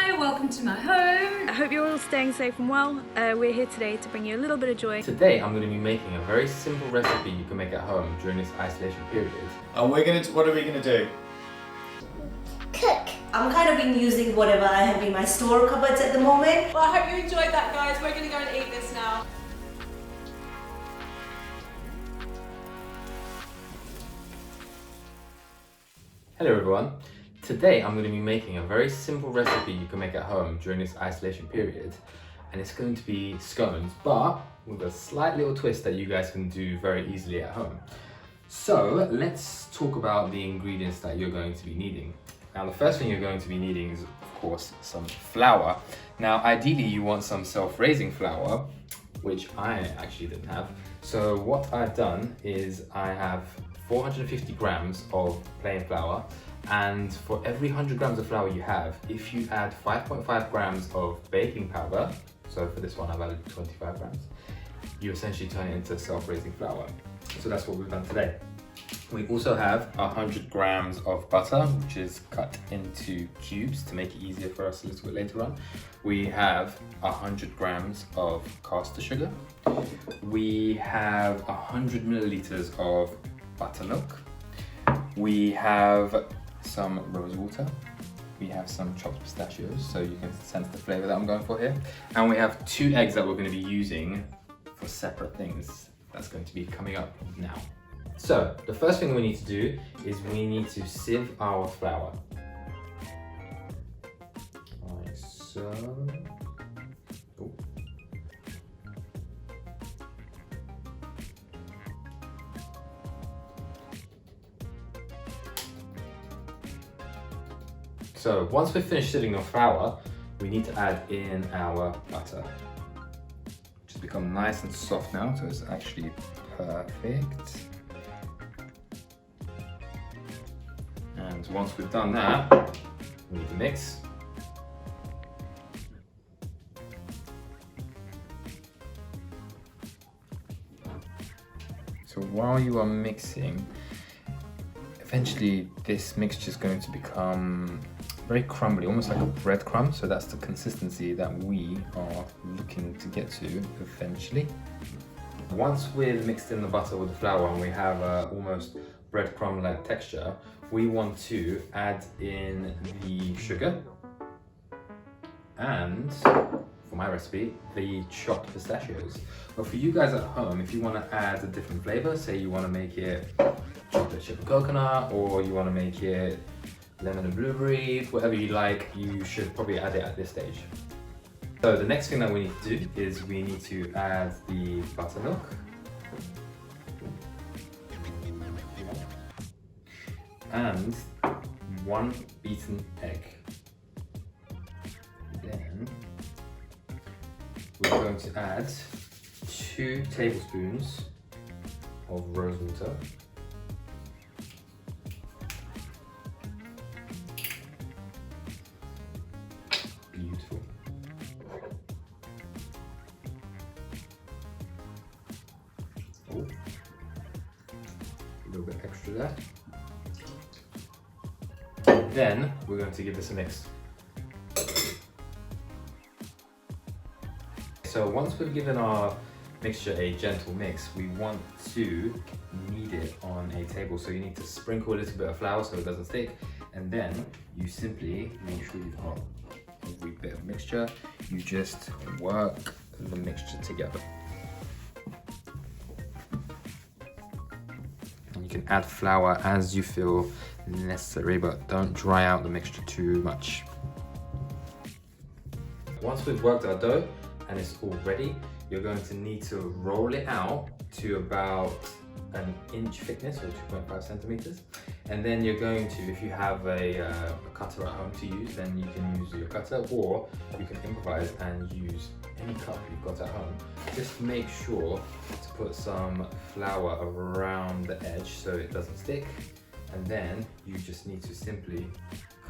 Hello, welcome to my home. I hope you're all staying safe and well. We're here today to bring you a little bit of joy. Today I'm going to be making a very simple recipe you can make at home during this isolation period. And what are we gonna do? Cook. I'm kind of been using whatever I have in my store cupboards at the moment. Well, I hope you enjoyed that, guys. We're gonna go and eat this now. Hello everyone. Today I'm going to be making a very simple recipe you can make at home during this isolation period, and it's going to be scones, but with a slight little twist that you guys can do very easily at home. So let's talk about the ingredients that you're going to be needing. Now the first thing you're going to be needing is of course some flour. Now ideally you want some self-raising flour, which I actually didn't have. So what I've done is I have 450 grams of plain flour, and for every 100 grams of flour you have, if you add 5.5 grams of baking powder, so for this one I've added 25 grams, you essentially turn it into self-raising flour. So that's what we've done today. We also have 100 grams of butter, which is cut into cubes to make it easier for us a little bit later on. We have 100 grams of caster sugar. We have 100 milliliters of buttermilk. We have some rose water. We have some chopped pistachios, so you can sense the flavor that I'm going for here. And we have 2 eggs that we're going to be using for separate things. That's going to be coming up now. So the first thing we need to do is we need to sieve our flour. Like so. Oh. So once we've finished sieving our flour, we need to add in our butter. Which has become nice and soft now, so it's actually perfect. And once we've done that, we need to mix. So while you are mixing, eventually this mixture is going to become very crumbly, almost like a breadcrumb. So that's the consistency that we are looking to get to eventually. Once we've mixed in the butter with the flour and we have almost breadcrumb-like texture, we want to add in the sugar and, for my recipe, the chopped pistachios. But for you guys at home, if you want to add a different flavor, say you want to make it chocolate chip and coconut, or you want to make it lemon and blueberry, whatever you like, you should probably add it at this stage. So the next thing that we need to do is we need to add the buttermilk. And 1 beaten egg. Then we're going to add 2 tablespoons of rose water. Beautiful. Oh, a little bit extra there. Then we're going to give this a mix. So once we've given our mixture a gentle mix, we want to knead it on a table. So you need to sprinkle a little bit of flour so it doesn't stick, and then you simply make sure you've got every bit of mixture. You just work the mixture together. And you can add flour as you feel necessary, but don't dry out the mixture too much. Once we've worked our dough and it's all ready, you're going to need to roll it out to about 1 inch thickness, or 2.5 centimeters. And then you're going to, if you have a cutter at home to use, then you can use your cutter, or you can improvise and use any cup you've got at home. Just make sure to put some flour around the edge so it doesn't stick. And then you just need to simply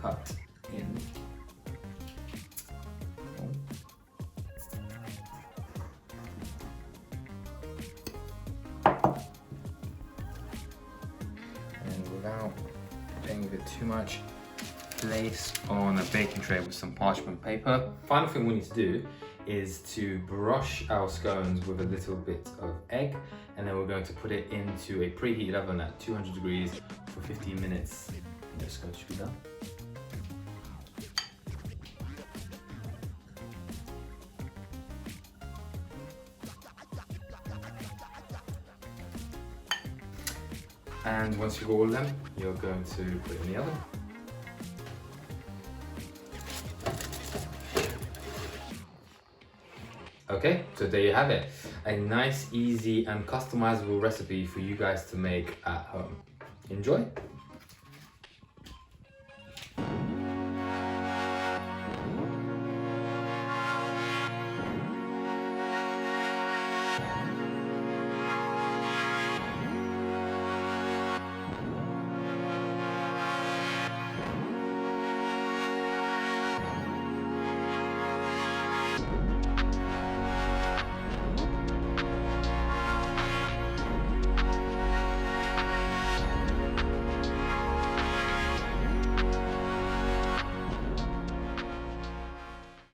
cut in. And without playing with it too much, place on a baking tray with some parchment paper. Final thing we need to do is to brush our scones with a little bit of egg, and then we're going to put it into a preheated oven at 200 degrees for 15 minutes. And your scones should be done. And once you've got all of them, you're going to put it in the oven. Okay, so there you have it. A nice, easy and customizable recipe for you guys to make at home. Enjoy!